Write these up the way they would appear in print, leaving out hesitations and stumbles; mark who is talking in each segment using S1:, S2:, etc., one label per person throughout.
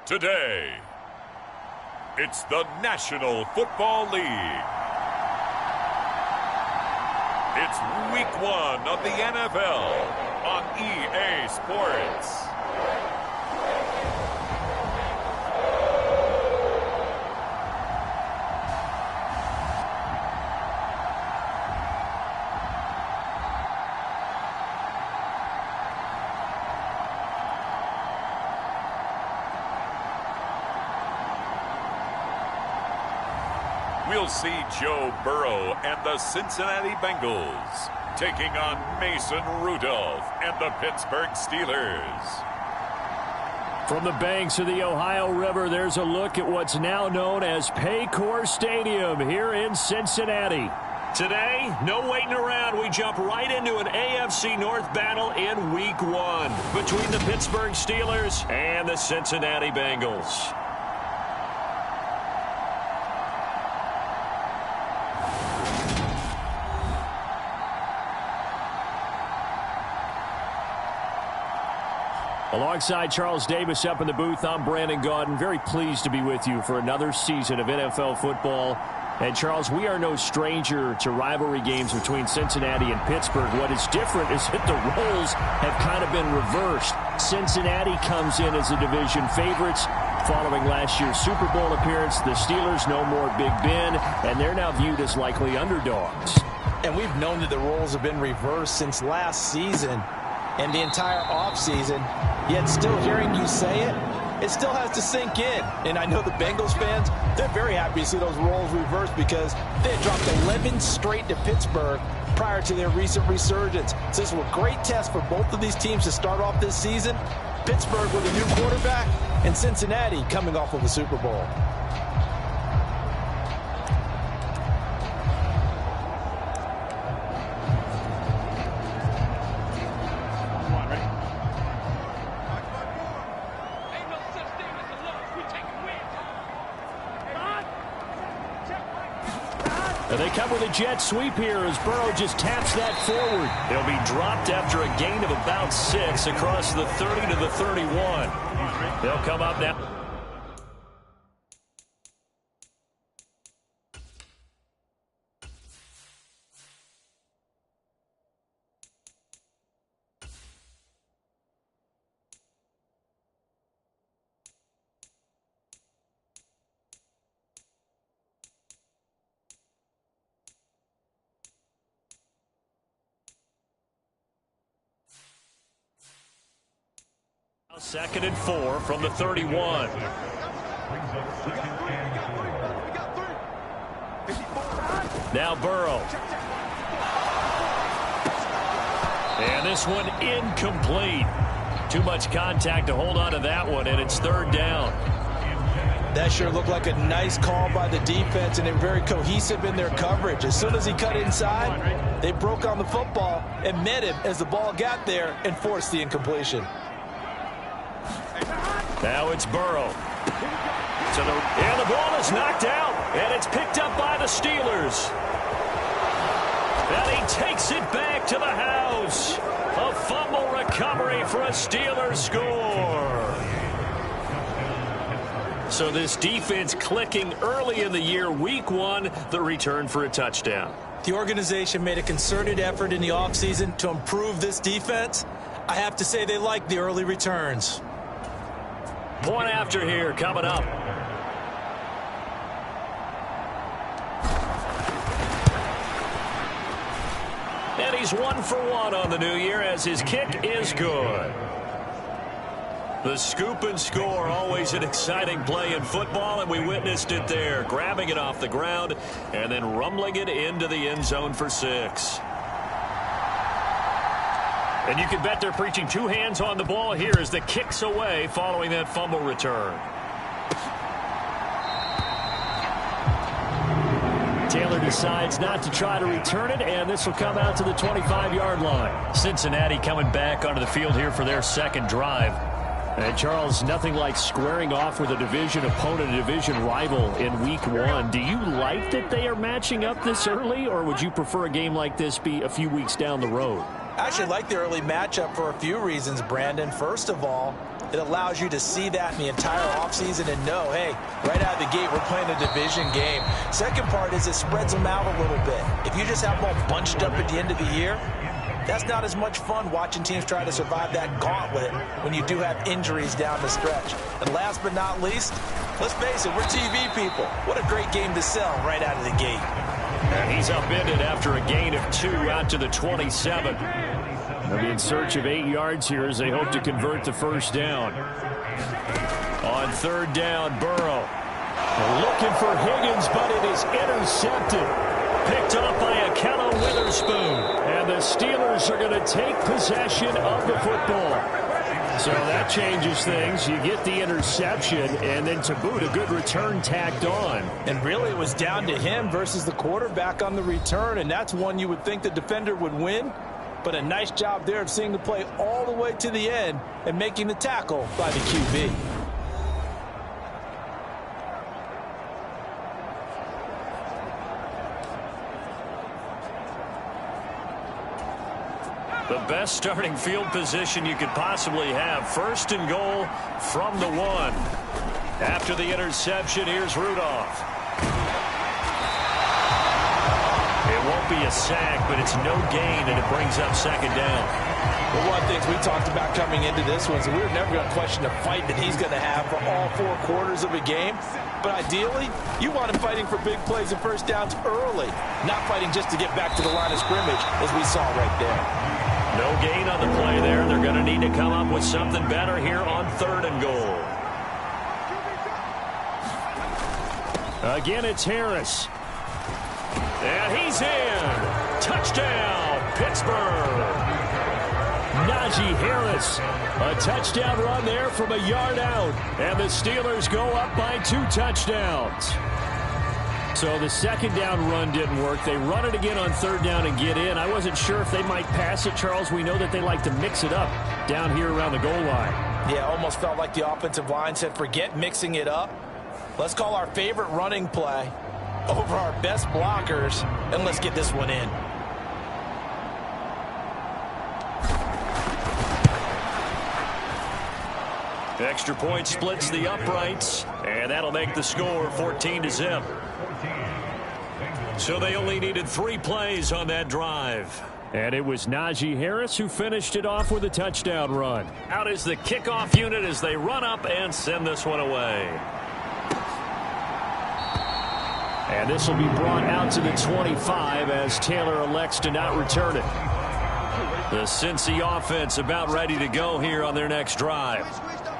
S1: Today, it's the National Football League. It's Week 1 of the NFL on EA Sports. We'll see Joe Burrow and the Cincinnati Bengals taking on Mason Rudolph and the Pittsburgh Steelers.
S2: From the banks of the Ohio River, there's a look at what's now known as Paycor Stadium here in Cincinnati. Today, no waiting around. We jump right into an AFC North battle in Week 1 between the Pittsburgh Steelers and the Cincinnati Bengals. Alongside Charles Davis up in the booth, I'm Brandon Gaudin. Very pleased to be with you for another season of NFL football. And Charles, we are no stranger to rivalry games between Cincinnati and Pittsburgh. What is different is that the roles have kind of been reversed. Cincinnati comes in as the division favorites following last year's Super Bowl appearance. The Steelers no more Big Ben, and they're now viewed as likely underdogs.
S3: And we've known that the roles have been reversed since last season and the entire offseason, yet still hearing you say it, it still has to sink in. And I know the Bengals fans, they're very happy to see those roles reversed because they had dropped 11 straight to Pittsburgh prior to their recent resurgence. So this was a great test for both of these teams to start off this season. Pittsburgh with a new quarterback and Cincinnati coming off of a Super Bowl.
S2: They come with a jet sweep here as Burrow just taps that forward. He'll be dropped after a gain of about 6 across the 30 to the 31. They'll come up now. Second and 4 from the 31. Now Burrow. And this one incomplete. Too much contact to hold on to that one, and it's third down.
S3: That sure looked like a nice call by the defense, and they're very cohesive in their coverage. As soon as he cut inside, they broke on the football and met him as the ball got there and forced the incompletion.
S2: Now it's Burrow. And the ball is knocked out, and it's picked up by the Steelers. And he takes it back to the house. A fumble recovery for a Steelers score. So this defense clicking early in the year, Week 1, the return for a touchdown.
S3: The organization made a concerted effort in the offseason to improve this defense. I have to say they like the early returns.
S2: Point after here coming up. And he's 1 for 1 on the new year as his kick is good. The scoop and score, always an exciting play in football, and we witnessed it there. Grabbing it off the ground and then rumbling it into the end zone for 6. And you can bet they're preaching 2 hands on the ball here as the kick's away following that fumble return. Taylor decides not to try to return it, and this will come out to the 25-yard line. Cincinnati coming back onto the field here for their second drive. And Charles, nothing like squaring off with a division opponent, a division rival in Week 1. Do you like that they are matching up this early, or would you prefer a game like this be a few weeks down the road?
S3: I actually like the early matchup for a few reasons, Brandon. First of all, It allows you to see that in the entire offseason and know, hey, right out of the gate, we're playing a division game. Second part is it spreads them out a little bit. If you just have them all bunched up at the end of the year, that's not as much fun watching teams try to survive that gauntlet when you do have injuries down the stretch. And last but not least, let's face it, we're TV people. What a great game to sell right out of the gate.
S2: And he's upended after a gain of 2 out to the 27. They'll be in search of 8 yards here as they hope to convert the first down. On third down, Burrow. Looking for Higgins, but it is intercepted. Picked off by Akello Witherspoon. And the Steelers are going to take possession of the football. So that changes things. You get the interception, and then to boot, a good return tacked on.
S3: And really, it was down to him versus the quarterback on the return, and that's one you would think the defender would win. But a nice job there of seeing the play all the way to the end and making the tackle by the QB.
S2: The best starting field position you could possibly have. First and goal from the 1. After the interception, here's Rudolph. It won't be a sack, but it's no gain, and it brings up second down.
S3: Well, one of the things we talked about coming into this one is we were never going to question the fight that he's going to have for all 4 quarters of a game. But ideally, you want him fighting for big plays and first downs early, not fighting just to get back to the line of scrimmage, as we saw right there.
S2: No gain on the play there. They're going to need to come up with something better here on third and goal. Again, it's Harris. And he's in. Touchdown, Pittsburgh. Najee Harris. A touchdown run there from a yard out. And the Steelers go up by 2 touchdowns. So the second down run didn't work. They run it again on third down and get in. I wasn't sure if they might pass it, Charles. We know that they like to mix it up down here around the goal line.
S3: Yeah, almost felt like the offensive line said, forget mixing it up. Let's call our favorite running play over our best blockers, and let's get this one in.
S2: Extra point splits the uprights, and that'll make the score 14-0. So they only needed 3 plays on that drive. And it was Najee Harris who finished it off with a touchdown run. Out is the kickoff unit as they run up and send this one away. And this will be brought out to the 25 as Taylor elects to not return it. The Cincy offense about ready to go here on their next drive.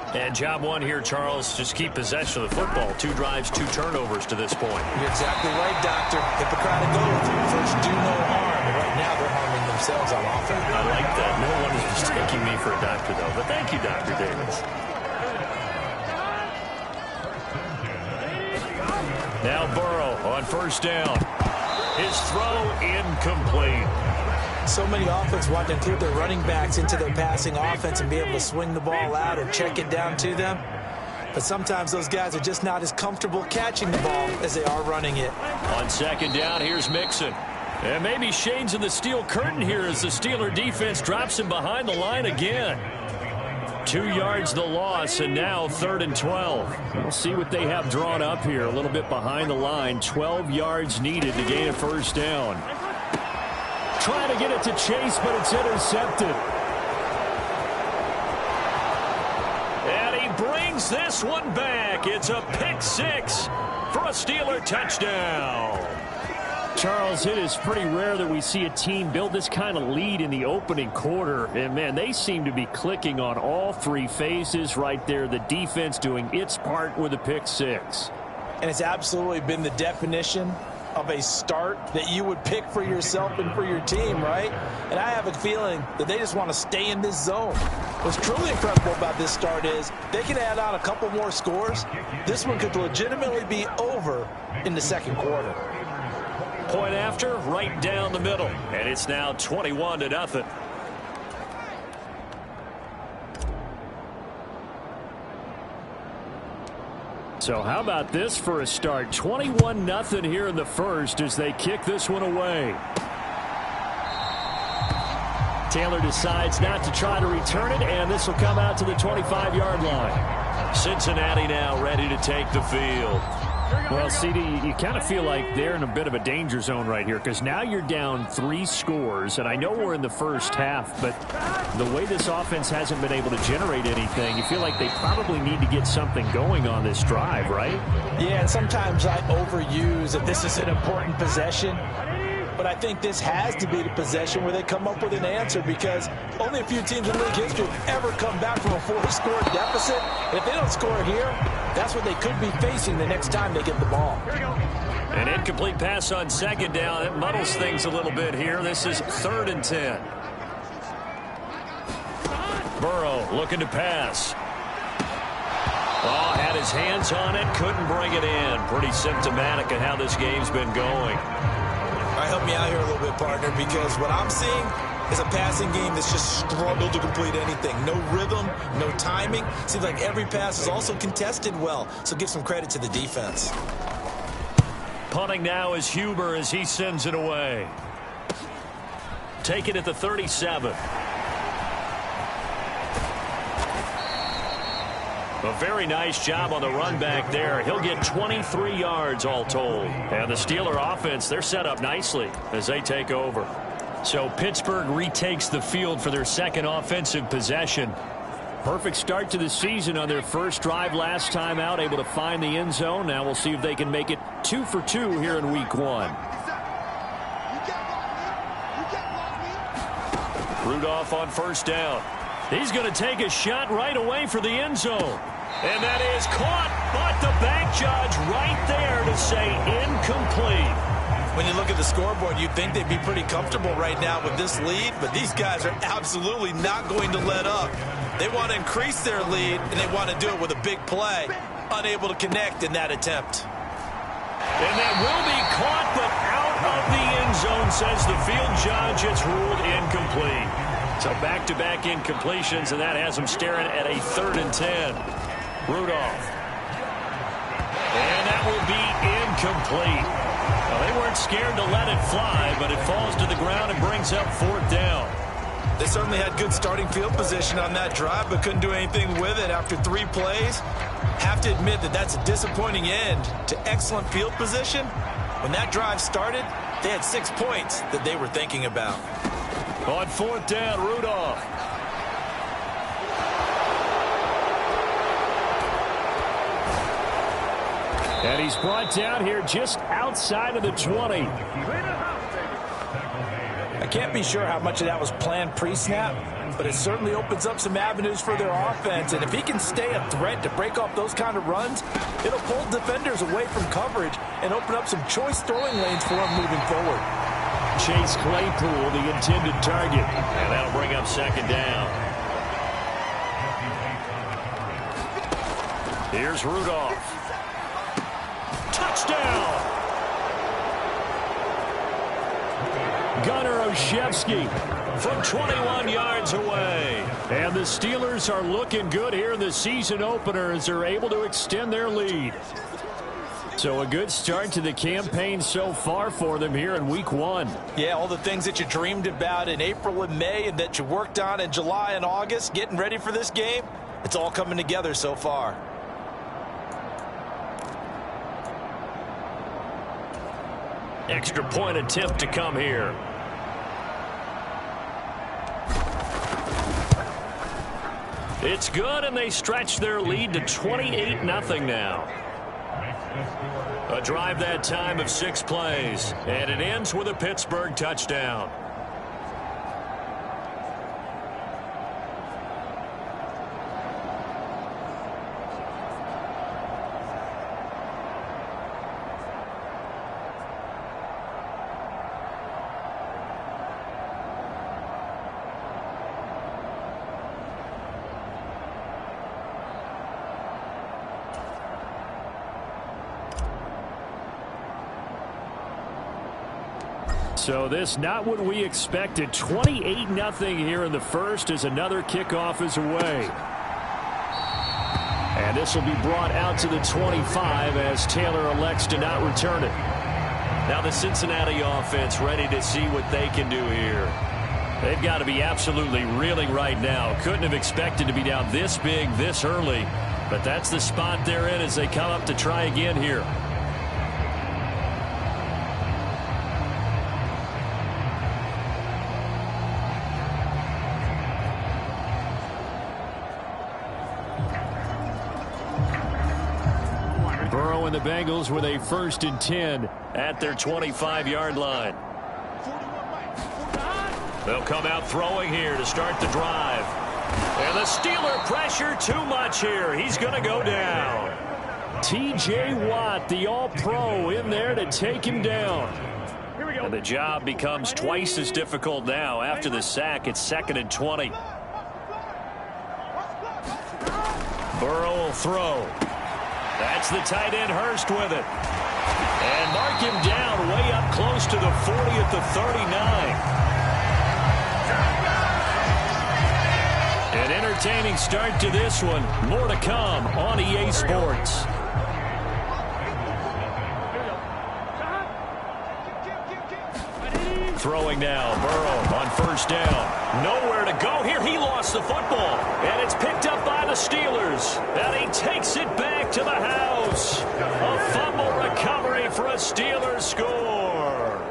S2: And job one here, Charles, just keep possession of the football. 2 drives, 2 turnovers to this point.
S3: You're exactly right, Doctor. Hippocratic oath. First, do no harm. And right now, they're harming themselves on offense.
S2: I like that. No one is mistaking me for a doctor, though. But thank you, Dr. Davis. Now Burrow on first down. His throw incomplete.
S3: So many offenses want to include their running backs into their passing offense and be able to swing the ball out or check it down to them. But sometimes those guys are just not as comfortable catching the ball as they are running it.
S2: On second down, here's Mixon. And maybe shades of the steel curtain here as the Steeler defense drops him behind the line again. 2 yards the loss, and now 3rd and 12. We'll see what they have drawn up here. A little bit behind the line. 12 yards needed to gain a first down. Trying to get it to Chase, but it's intercepted. And he brings this one back. It's a pick 6 for a Steeler touchdown. Charles, it is pretty rare that we see a team build this kind of lead in the opening quarter. And, man, they seem to be clicking on all 3 phases right there. The defense doing its part with a pick 6.
S3: And it's absolutely been the definition of a start that you would pick for yourself and for your team, right? And I have a feeling that they just want to stay in this zone. What's truly incredible about this start is they can add on a couple more scores. This one could legitimately be over in the second quarter.
S2: Point after, right down the middle. And it's now 21-0. So how about this for a start? 21-0 here in the first as they kick this one away. Taylor decides not to try to return it, and this will come out to the 25-yard line. Cincinnati now ready to take the field. Well, CD, you kind of feel like they're in a bit of a danger zone right here because now you're down 3 scores, and I know we're in the first half, but the way this offense hasn't been able to generate anything, you feel like they probably need to get something going on this drive, right?
S3: Yeah, and sometimes I overuse that this is an important possession. But I think this has to be the possession where they come up with an answer because only a few teams in league history have ever come back from a 4-score deficit. And if they don't score here, that's what they could be facing the next time they get the ball.
S2: An incomplete pass on second down. It muddles things a little bit here. This is 3rd and 10. Burrow looking to pass. Oh, had his hands on it, couldn't bring it in. Pretty symptomatic of how this game's been going.
S3: All right, help me out here a little bit, partner, because what I'm seeing is a passing game that's just struggled to complete anything. No rhythm, no timing. Seems like every pass is also contested well, so give some credit to the defense.
S2: Punting now is Huber as he sends it away. Take it at the 37. A very nice job on the run back there. He'll get 23 yards all told. And the Steeler offense, they're set up nicely as they take over. So Pittsburgh retakes the field for their second offensive possession. Perfect start to the season on their first drive last time out, able to find the end zone. Now we'll see if they can make it 2 for 2 here in week 1. Rudolph on first down. He's going to take a shot right away for the end zone. And that is caught, but the bank judge right there to say incomplete.
S3: When you look at the scoreboard, you'd think they'd be pretty comfortable right now with this lead, but these guys are absolutely not going to let up. They want to increase their lead, and they want to do it with a big play. Unable to connect in that attempt.
S2: And that will be caught, but out of the end zone, says the field judge. It's ruled incomplete. So back-to-back incompletions, and that has them staring at a 3rd and 10. Rudolph. And that will be incomplete. Well, they weren't scared to let it fly, but it falls to the ground and brings up 4th down.
S3: They certainly had good starting field position on that drive, but couldn't do anything with it after 3 plays. Have to admit that that's a disappointing end to excellent field position. When that drive started, they had 6 points that they were thinking about.
S2: On 4th down, Rudolph. And he's brought down here just outside of the 20.
S3: I can't be sure how much of that was planned pre-snap, but it certainly opens up some avenues for their offense. And if he can stay a threat to break off those kind of runs, it'll pull defenders away from coverage and open up some choice throwing lanes for him moving forward.
S2: Chase Claypool, the intended target. And that'll bring up 2nd down. Here's Rudolph. Touchdown! Gunnar Olszewski from 21 yards away. And the Steelers are looking good here in the season opener as they're able to extend their lead. So a good start to the campaign so far for them here in week 1.
S3: Yeah, all the things that you dreamed about in April and May and that you worked on in July and August, getting ready for this game, it's all coming together so far.
S2: Extra point attempt to come here. It's good, and they stretch their lead to 28-0 now. A drive that time of 6 plays, and it ends with a Pittsburgh touchdown. So this not what we expected. 28-0 here in the first as another kickoff is away. And this will be brought out to the 25 as Taylor elects to not return it. Now the Cincinnati offense ready to see what they can do here. They've got to be absolutely reeling right now. Couldn't have expected to be down this big, this early. But that's the spot they're in as they come up to try again here. Burrow and the Bengals with a 1st and 10 at their 25-yard line. They'll come out throwing here to start the drive. And the Steeler pressure too much here. He's going to go down. T.J. Watt, the All-Pro, in there to take him down. And the job becomes twice as difficult now. After the sack, it's 2nd and 20. Burrow will throw. That's the tight end Hurst with it. And mark him down way up close to the 40 at the 39. An entertaining start to this one. More to come on EA Sports. Throwing now, Burrow on 1st down. Nowhere to go here. He lost the football. And it's picked up by the Steelers. And he takes it back to the house. A fumble recovery for a Steelers score.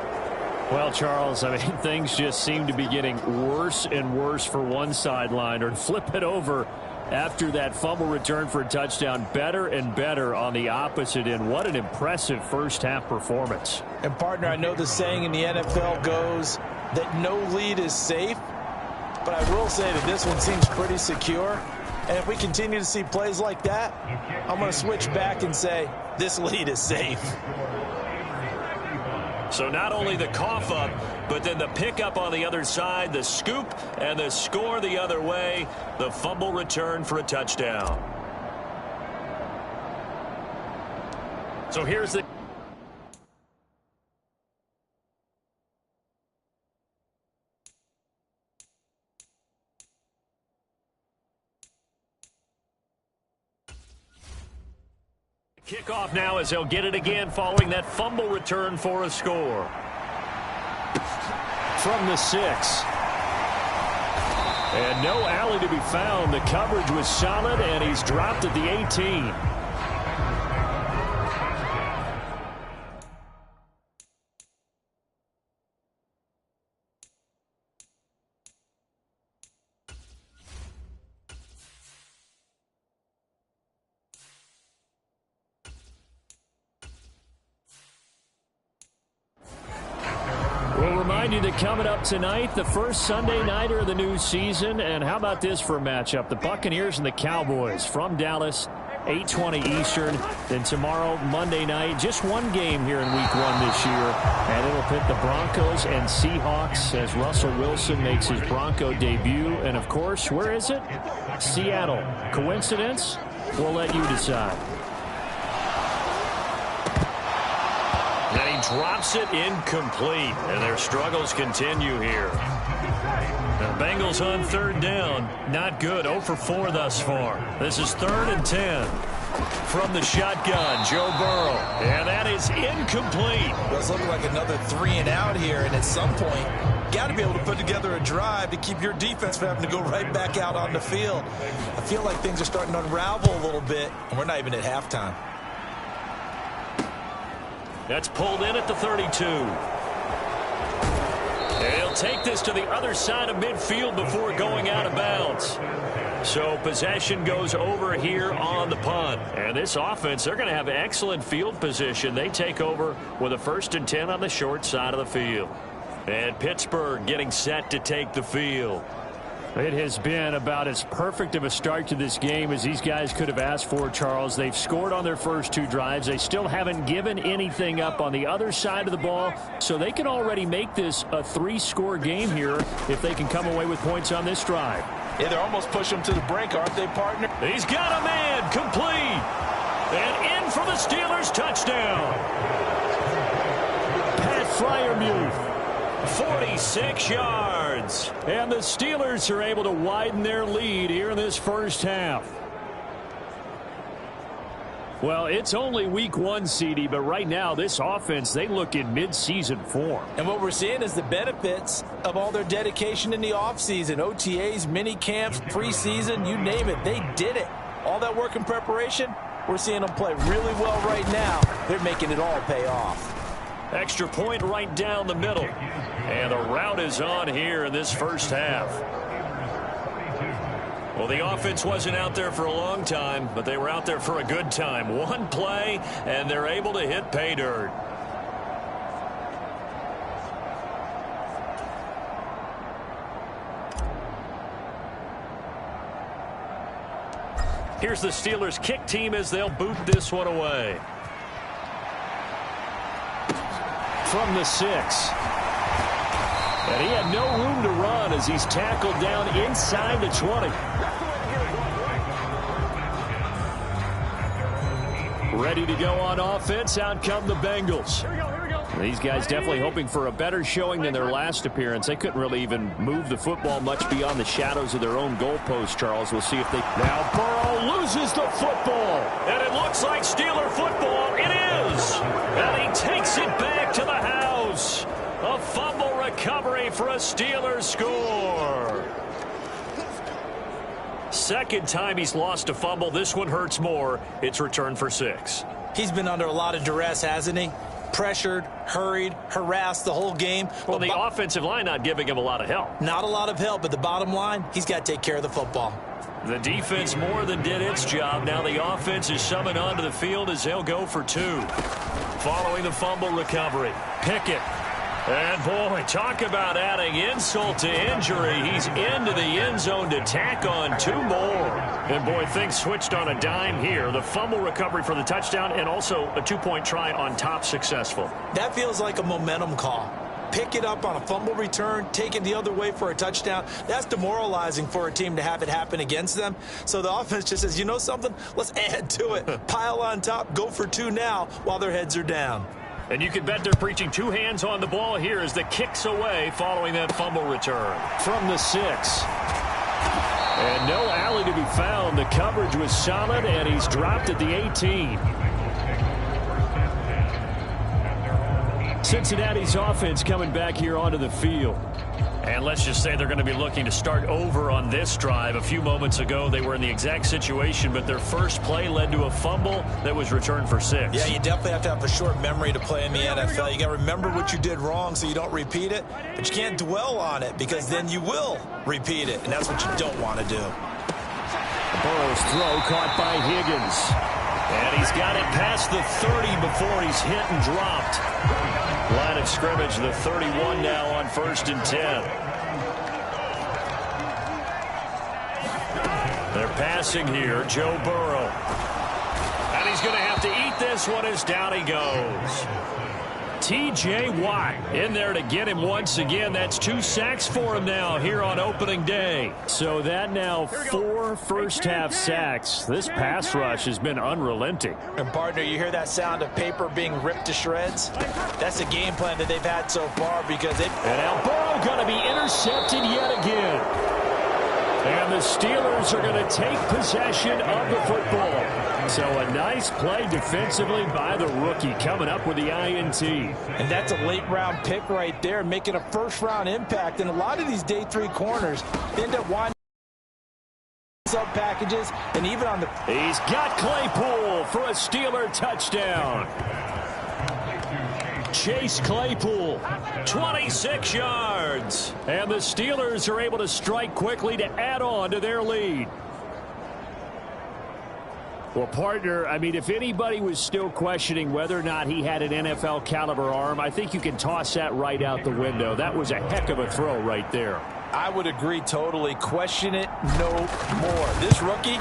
S2: Well, Charles, I mean, things just seem to be getting worse and worse for one sideline. Or flip it over after that fumble return for a touchdown. Better and better on the opposite end. What an impressive first-half performance.
S3: And, partner, I know the saying in the NFL goes that no lead is safe. But I will say that this one seems pretty secure. And if we continue to see plays like that, I'm going to switch back and say this lead is safe.
S2: So not only the cough up, but then the pickup on the other side, the scoop, and the score the other way, the fumble return for a touchdown. So here's the... Kickoff now as they'll get it again following that fumble return for a score. From the 6. And no alley to be found. The coverage was solid, and he's dropped at the 18. We'll remind you that coming up tonight, the first Sunday nighter of the new season. And how about this for a matchup? The Buccaneers and the Cowboys from Dallas, 8:20 Eastern. Then tomorrow, Monday night, just one game here in Week 1 this year. And it'll pit the Broncos and Seahawks as Russell Wilson makes his Bronco debut. And, of course, where is it? Seattle. Coincidence? We'll let you decide. Then he drops it incomplete, and their struggles continue here. The Bengals on 3rd down. Not good. 0 for 4 thus far. This is 3rd and 10. From the shotgun, Joe Burrow. And that is incomplete.
S3: It does look like another 3 and out here, and at some point, got to be able to put together a drive to keep your defense from having to go right back out on the field. I feel like things are starting to unravel a little bit, and we're not even at halftime.
S2: That's pulled in at the 32. And he'll take this to the other side of midfield before going out of bounds. So possession goes over here on the punt. And this offense, they're going to have excellent field position. They take over with a 1st and 10 on the short side of the field. And Pittsburgh getting set to take the field. It has been about as perfect of a start to this game as these guys could have asked for, Charles. They've scored on their first 2 drives. They still haven't given anything up on the other side of the ball, so they can already make this a 3-score game here if they can come away with points on this drive.
S3: Yeah, they're almost pushing them to the brink, aren't they, partner?
S2: He's got a man, complete, and in for the Steelers touchdown. Pat Freiermuth. 46 yards. And the Steelers are able to widen their lead here in this first half. Well, it's only week 1, CD, but right now this offense, they look in mid-season form.
S3: And what we're seeing is the benefits of all their dedication in the offseason. OTAs, mini camps, preseason, you name it, they did it. All that work in preparation, we're seeing them play really well right now. They're making it all pay off.
S2: Extra point right down the middle. And the route is on here in this first half. Well, the offense wasn't out there for a long time, but they were out there for a good time. One play, and they're able to hit pay dirt. Here's the Steelers' kick team as they'll boot this one away. From the 6. And he had no room to run as he's tackled down inside the 20. Ready to go on offense. Out come the Bengals. These guys definitely hoping for a better showing than their last appearance. They couldn't really even move the football much beyond the shadows of their own goalpost, Charles. We'll see if they... Now Burrow loses the football. And it looks like Steeler football. It is. And he takes it back to the house. A fumble recovery for a Steelers score. Second time he's lost a fumble. This one hurts more. It's returned for 6.
S3: He's been under a lot of duress, hasn't he? Pressured, hurried, harassed the whole game.
S2: Well, the offensive line not giving him a lot of help.
S3: Not a lot of help, but the bottom line, he's got to take care of the football.
S2: The defense more than did its job. Now the offense is summoned onto the field as they'll go for 2. Following the fumble recovery, Pickett. And, boy, talk about adding insult to injury. He's into the end zone to tack on 2 more. And, boy, things switched on a dime here. The fumble recovery for the touchdown and also a 2-point try on top successful.
S3: That feels like a momentum call. Pick it up on a fumble return, take it the other way for a touchdown. That's demoralizing for a team to have it happen against them. So the offense just says, you know something? Let's add to it. Pile on top, go for 2 now while their heads are down.
S2: And you can bet they're preaching 2 hands on the ball here as the kick's away following that fumble return. From the 6. And no alley to be found. The coverage was solid, and he's dropped at the 18. Cincinnati's offense coming back here onto the field. And let's just say they're going to be looking to start over on this drive. A few moments ago, they were in the exact situation, but their first play led to a fumble that was returned for 6.
S3: Yeah, you definitely have to have a short memory to play in the NFL. You got to remember what you did wrong so you don't repeat it, but you can't dwell on it because then you will repeat it, and that's what you don't want to do.
S2: Burrow's throw caught by Higgins. And he's got it past the 30 before he's hit and dropped. Line of scrimmage, the 31 now on 1st and 10. They're passing here, Joe Burrow. And he's going to have to eat this one as down he goes. T.J. Watt in there to get him once again. That's 2 sacks for him now here on opening day. So that now 4 first-half sacks. This pass rush has been unrelenting.
S3: And, partner, you hear that sound of paper being ripped to shreds? That's the game plan that they've had so far because they've...
S2: And now Burrow going to be intercepted yet again. And the Steelers are going to take possession of the football. So a nice play defensively by the rookie coming up with the INT.
S3: And that's a late-round pick right there, making a first-round impact. And a lot of these day 3 corners end up winding sub packages and even on the...
S2: He's got Claypool for a Steeler touchdown. Chase Claypool, 26 yards. And the Steelers are able to strike quickly to add on to their lead. Well, partner, I mean, if anybody was still questioning whether or not he had an NFL caliber arm, I think you can toss that right out the window. That was a heck of a throw right there.
S3: I would agree totally. Question it no more. This rookie,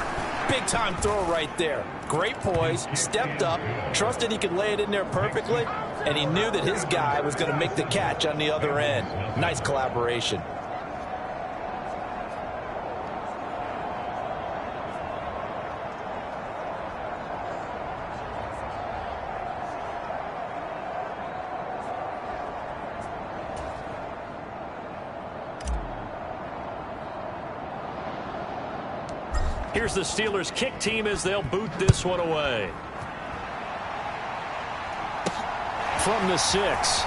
S3: big-time throw right there. Great poise, stepped up, trusted he could lay it in there perfectly, and he knew that his guy was going to make the catch on the other end. Nice collaboration.
S2: Here's the Steelers kick team as they'll boot this one away. From the 6.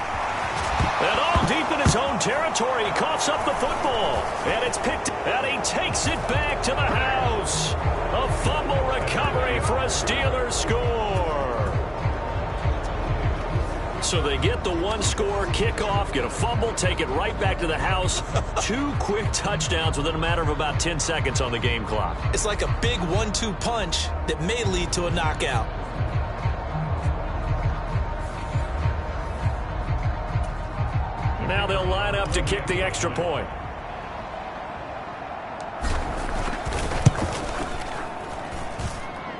S2: And all deep in his own territory, he coughs up the football. And it's picked, and he takes it back to the house. A fumble recovery for a Steelers score. So they get the one-score kickoff, get a fumble, take it right back to the house. 2 quick touchdowns within a matter of about 10 seconds on the game clock.
S3: It's like a big 1-2 punch that may lead to a knockout.
S2: Now they'll line up to kick the extra point.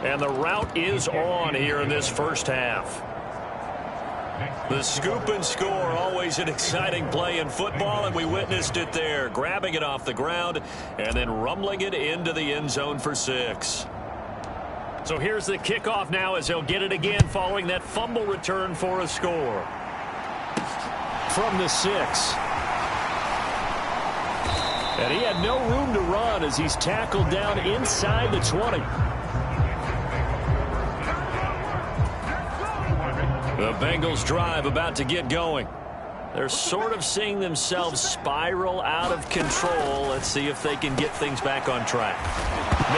S2: And the route is on here in this first half. The scoop and score, always an exciting play in football, and we witnessed it there. Grabbing it off the ground and then rumbling it into the end zone for 6. So here's the kickoff now as he'll get it again following that fumble return for a score. From the 6. And he had no room to run as he's tackled down inside the 20. The Bengals drive about to get going. They're sort of seeing themselves spiral out of control. Let's see if they can get things back on track.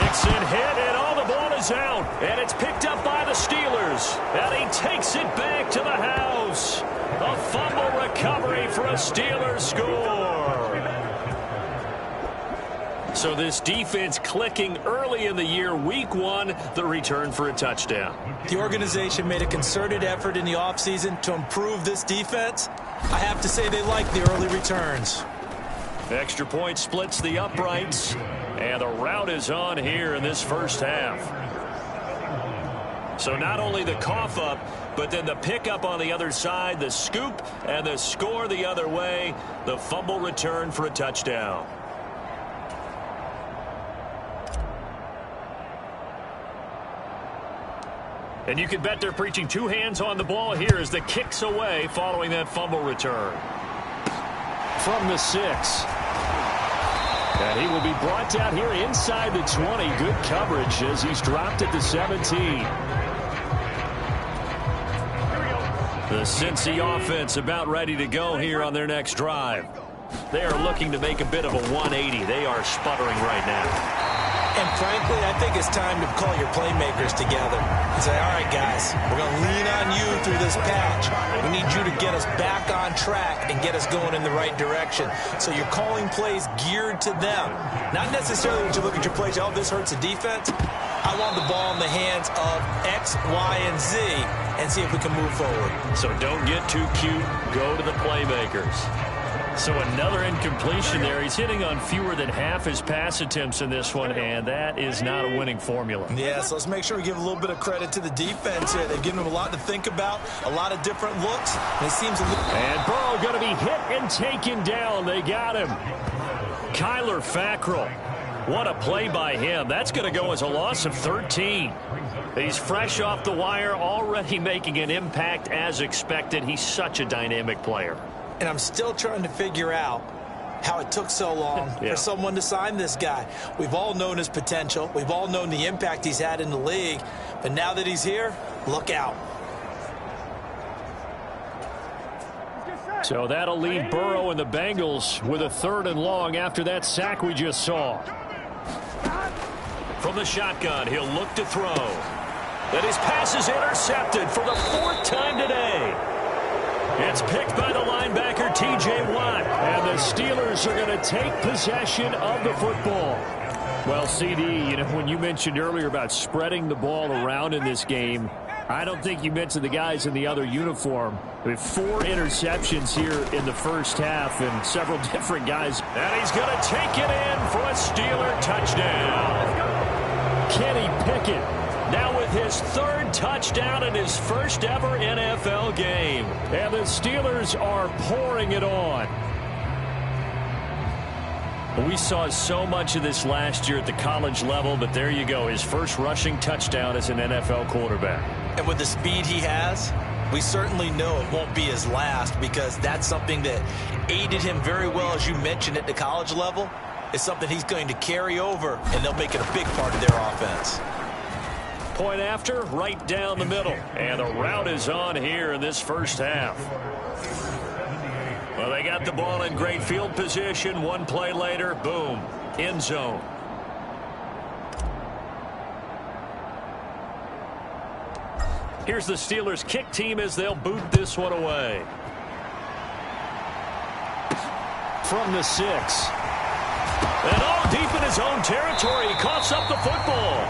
S2: Mixon hit, and all the ball is out. And it's picked up by the Steelers. And he takes it back to the house. A fumble recovery for a Steelers score. So this defense clicking early in the year. Week 1, the return for a touchdown.
S3: The organization made a concerted effort in the offseason to improve this defense. I have to say they like the early returns.
S2: Extra point splits the uprights. And the route is on here in this first half. So not only the cough up, but then the pickup on the other side, the scoop, and the score the other way. The fumble return for a touchdown. And you can bet they're preaching 2 hands on the ball here as the kick's away following that fumble return. From the 6. And he will be brought down here inside the 20. Good coverage as he's dropped at the 17. The Cincy offense about ready to go here on their next drive. They are looking to make a bit of a 180. They are sputtering right now.
S3: And frankly, I think it's time to call your playmakers together and say, all right, guys, we're going to lean on you through this patch. We need you to get us back on track and get us going in the right direction. So you're calling plays geared to them. Not necessarily when you look at your plays, oh, this hurts the defense. I want the ball in the hands of X, Y, and Z and see if we can move forward.
S2: So don't get too cute. Go to the playmakers. So another incompletion there. He's hitting on fewer than half his pass attempts in this one, and that is not a winning formula.
S3: Yeah, so let's make sure we give a little bit of credit to the defense here. They've given him a lot to think about, a lot of different looks. And it seems a little...
S2: And Burrow going to be hit and taken down. They got him. Kyler Fackrell. What a play by him. That's going to go as a loss of 13. He's fresh off the wire, already making an impact as expected. He's such a dynamic player.
S3: And I'm still trying to figure out how it took so long for someone to sign this guy. We've all known his potential. We've all known the impact he's had in the league. But now that he's here, look out.
S2: So that'll leave Burrow and the Bengals with a 3rd and long after that sack we just saw. From the shotgun, he'll look to throw. And his pass is intercepted for the 4th time today. It's picked by the linebacker, T.J. Watt. And the Steelers are going to take possession of the football. Well, CD, you know, when you mentioned earlier about spreading the ball around in this game, I don't think you mentioned the guys in the other uniform. We have 4 interceptions here in the first half and several different guys. And he's going to take it in for a Steeler touchdown. Kenny Pickett now with his 3rd touchdown in his first ever NFL game. And the Steelers are pouring it on. We saw so much of this last year at the college level, but there you go. His first rushing touchdown as an NFL quarterback.
S3: And with the speed he has, we certainly know it won't be his last, because that's something that aided him very well, as you mentioned, at the college level. It's something he's going to carry over, and they'll make it a big part of their offense.
S2: point after, right down the middle. And the route is on here in this first half. Well, they got the ball in great field position. One play later, boom, end zone. Here's the Steelers' kick team as they'll boot this one away. From the 6. And all deep in his own territory, he coughs up the football.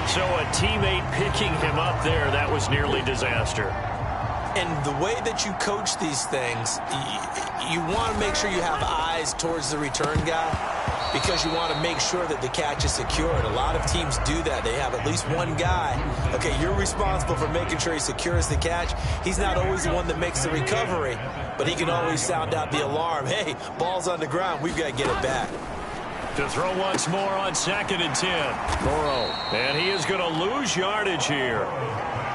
S2: So a teammate picking him up there, that was nearly disaster.
S3: And the way that you coach these things, you want to make sure you have eyes towards the return guy because you want to make sure that the catch is secured. A lot of teams do that. They have at least one guy. Okay, you're responsible for making sure he secures the catch. He's not always the one that makes the recovery, but he can always sound out the alarm. Hey, ball's on the ground. We've got to get it back.
S2: To throw once more on 2nd and 10. Burrow. And he is going to lose yardage here.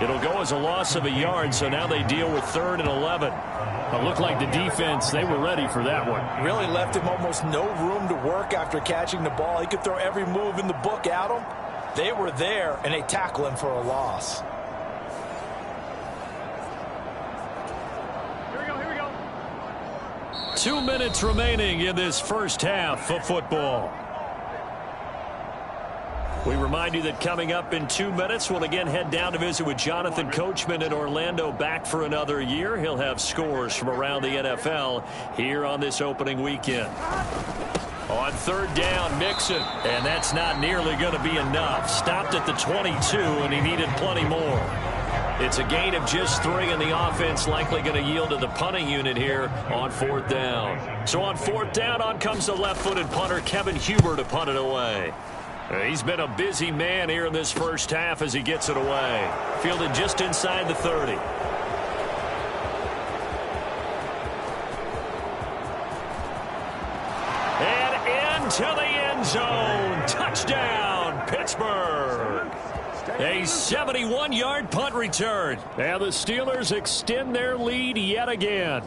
S2: It'll go as a loss of a yard, so now they deal with 3rd and 11. It looked like the defense, they were ready for that one.
S3: Really left him almost no room to work after catching the ball. He could throw every move in the book at him. They were there, and they tackle him for a loss.
S2: Here we go. 2 minutes remaining in this first half of football. We remind you that coming up in 2 minutes, we'll again head down to visit with Jonathan Coachman in Orlando, back for another year. He'll have scores from around the NFL here on this opening weekend. On 3rd down, Mixon, and that's not nearly going to be enough. Stopped at the 22, and he needed plenty more. It's a gain of just 3, and the offense likely going to yield to the punting unit here on 4th down. So on 4th down, on comes the left-footed punter, Kevin Huber, to punt it away. He's been a busy man here in this first half as he gets it away. Fielded just inside the 30. And into the end zone. Touchdown, Pittsburgh. A 71-yard punt return. And the Steelers extend their lead yet again.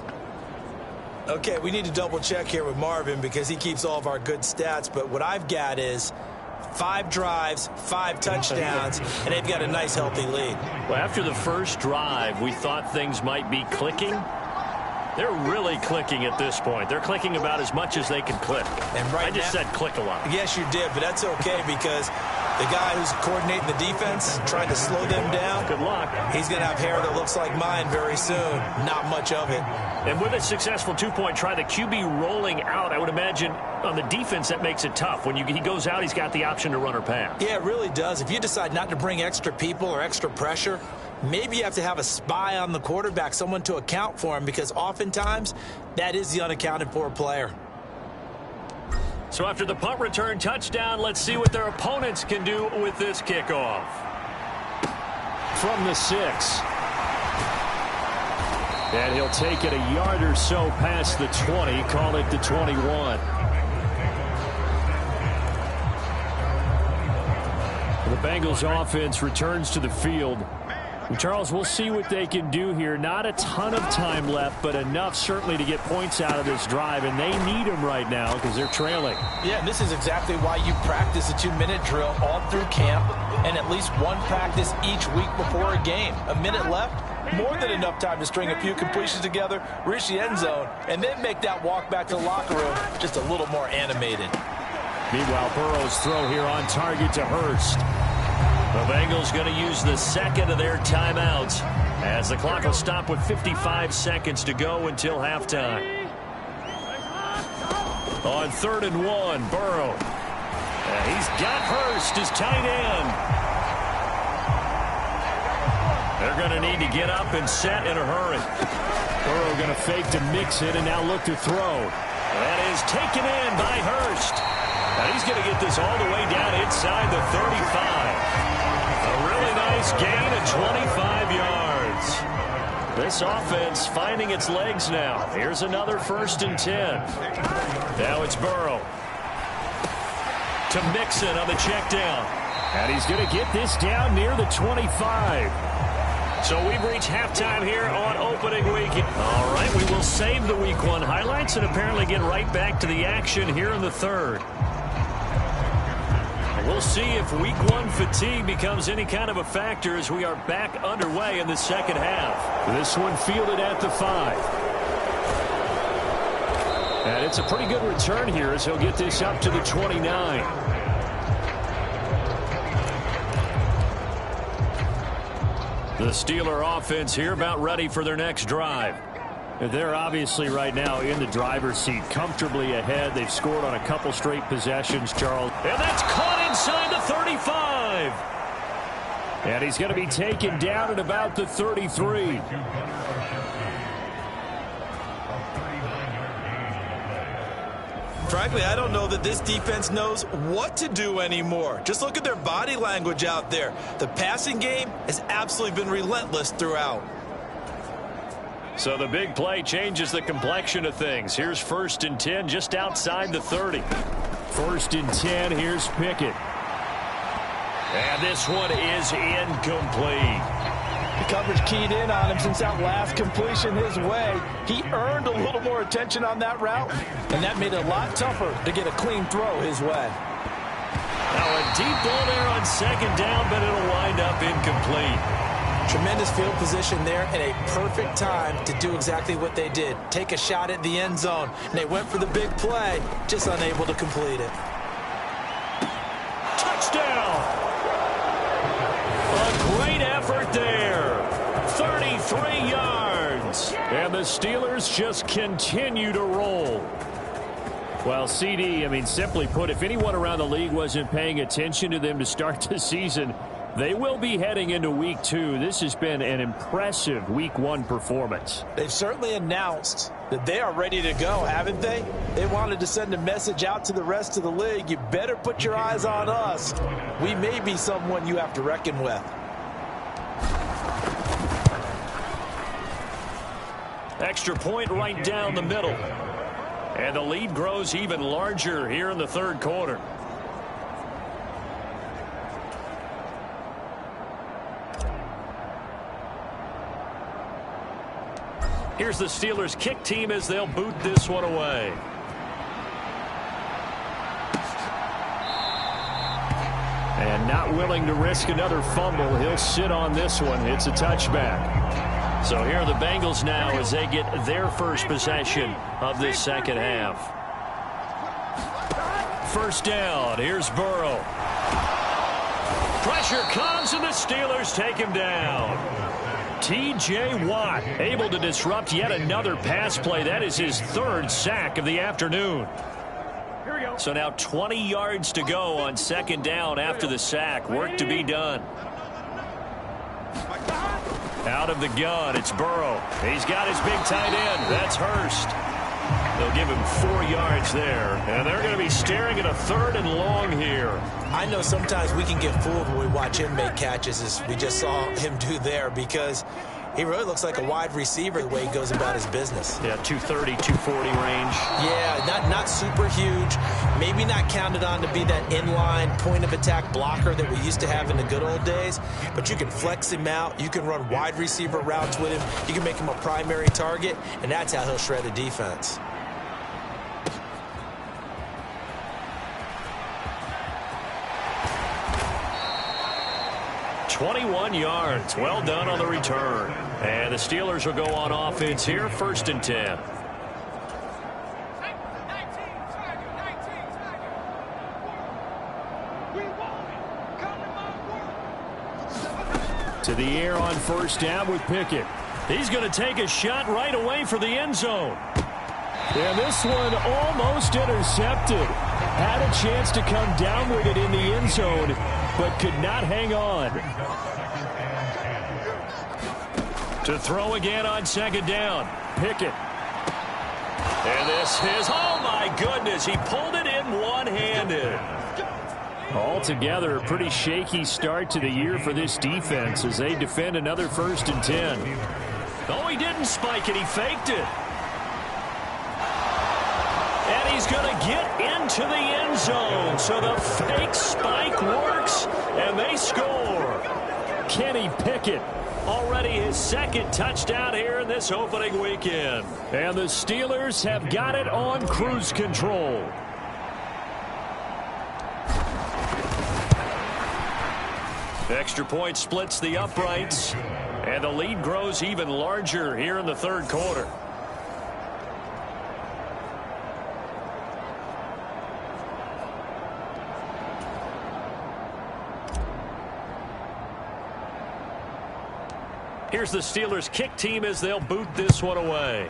S3: Okay, we need to double check here with Marvin because he keeps all of our good stats. But what I've got is 5 drives, 5 touchdowns, and they've got a nice, healthy lead.
S2: Well, after the first drive, we thought things might be clicking. They're really clicking at this point. They're clicking about as much as they can click.
S3: And right
S2: I just said click a lot.
S3: Yes, you did, but that's okay because the guy who's coordinating the defense, trying to slow them down,
S2: good luck.
S3: He's going to have hair that looks like mine very soon. Not much of it.
S2: And with a successful 2-point try, the QB rolling out, I would imagine on the defense that makes it tough. When he goes out, he's got the option to run or pass.
S3: Yeah, it really does. If you decide not to bring extra people or extra pressure, maybe you have to have a spy on the quarterback, someone to account for him, because oftentimes that is the unaccounted for player.
S2: So after the punt return touchdown, let's see what their opponents can do with this kickoff. From the 6. And he'll take it a yard or so past the 20, call it the 21. The Bengals offense returns to the field. And Charles, we'll see what they can do here. Not a ton of time left, but enough certainly to get points out of this drive, and they need them right now because they're trailing.
S3: Yeah, and this is exactly why you practice a 2-minute drill all through camp and at least one practice each week before a game. A minute left, more than enough time to string a few completions together, reach the end zone, and then make that walk back to the locker room just a little more animated.
S2: Meanwhile, Burrow's throw here on target to Hurst. The Bengals going to use the second of their timeouts as the clock will stop with 55 seconds to go until halftime. On 3rd and 1, Burrow. He's got Hurst, his tight end. They're going to need to get up and set in a hurry. Burrow going to fake to Mixon and now look to throw. That is taken in by Hurst. Now he's going to get this all the way down inside the 35. A really nice gain of 25 yards. This offense finding its legs now. Here's another 1st and 10. Now it's Burrow. To Mixon on the check down. And he's going to get this down near the 25. So we've reached halftime here on opening weekend. All right, we will save the Week 1 highlights and apparently get right back to the action here in the 3rd. We'll see if week one fatigue becomes any kind of a factor as we are back underway in the second half. This one fielded at the 5. And it's a pretty good return here as he'll get this up to the 29. The Steeler offense here about ready for their next drive. They're obviously right now in the driver's seat, comfortably ahead. They've scored on a couple straight possessions, Charles. And that's caught inside the 35. And he's going to be taken down at about the 33.
S3: Frankly, I don't know that this defense knows what to do anymore. Just look at their body language out there. The passing game has absolutely been relentless throughout.
S2: So the big play changes the complexion of things. Here's 1st and 10 just outside the 30. 1st and 10, here's Pickett. And this one is incomplete.
S3: The coverage keyed in on him since that last completion his way. He earned a little more attention on that route, and that made it a lot tougher to get a clean throw his way.
S2: Now a deep ball there on 2nd down, but it'll wind up incomplete.
S3: Tremendous field position there and a perfect time to do exactly what they did. Take a shot at the end zone. And they went for the big play, just unable to complete it.
S2: Touchdown! A great effort there. 33 yards. And the Steelers just continue to roll. Well, CD, simply put, if anyone around the league wasn't paying attention to them to start the season, they will be heading into week 2. This has been an impressive week 1 performance.
S3: They've certainly announced that they are ready to go, haven't they? They wanted to send a message out to the rest of the league. You better put your eyes on us. We may be someone you have to reckon with.
S2: Extra point right down the middle. And the lead grows even larger here in the 3rd quarter. Here's the Steelers kick team as they'll boot this one away. And not willing to risk another fumble, he'll sit on this one. It's a touchback. So here are the Bengals now as they get their first possession of this second half. 1st down. Here's Burrow. Pressure comes and the Steelers take him down. T.J. Watt able to disrupt yet another pass play. That is his 3rd sack of the afternoon. Here we go. So now 20 yards to go on 2nd down after the sack. Work to be done. Out of the gun, it's Burrow. He's got his big tight end. That's Hurst. They'll give him 4 yards there. And they're going to be staring at a 3rd and long here.
S3: I know sometimes we can get fooled when we watch him make catches, as we just saw him do there, because he really looks like a wide receiver the way he goes about his business.
S2: Yeah, 230, 240 range.
S3: Yeah, not super huge. Maybe not counted on to be that inline point-of-attack blocker that we used to have in the good old days. But you can flex him out. You can run wide receiver routes with him. You can make him a primary target, and that's how he'll shred a defense.
S2: 21 yards. Well done on the return. And the Steelers will go on offense here. 1st and 10. To the air on 1st down with Pickett. He's going to take a shot right away for the end zone. And this one almost intercepted. Had a chance to come down with it in the end zone, but could not hang on. To throw again on 2nd down. Pickett. And this is, oh my goodness, he pulled it in one-handed. Altogether, a pretty shaky start to the year for this defense as they defend another 1st and 10. Oh, he didn't spike it, he faked it. And he's going to get into the end zone. So the fake spike works, and they score. Kenny Pickett, already his 2nd touchdown here in this opening weekend. And the Steelers have got it on cruise control. Extra point splits the uprights, and the lead grows even larger here in the third quarter. Here's the Steelers' kick team as they'll boot this one away.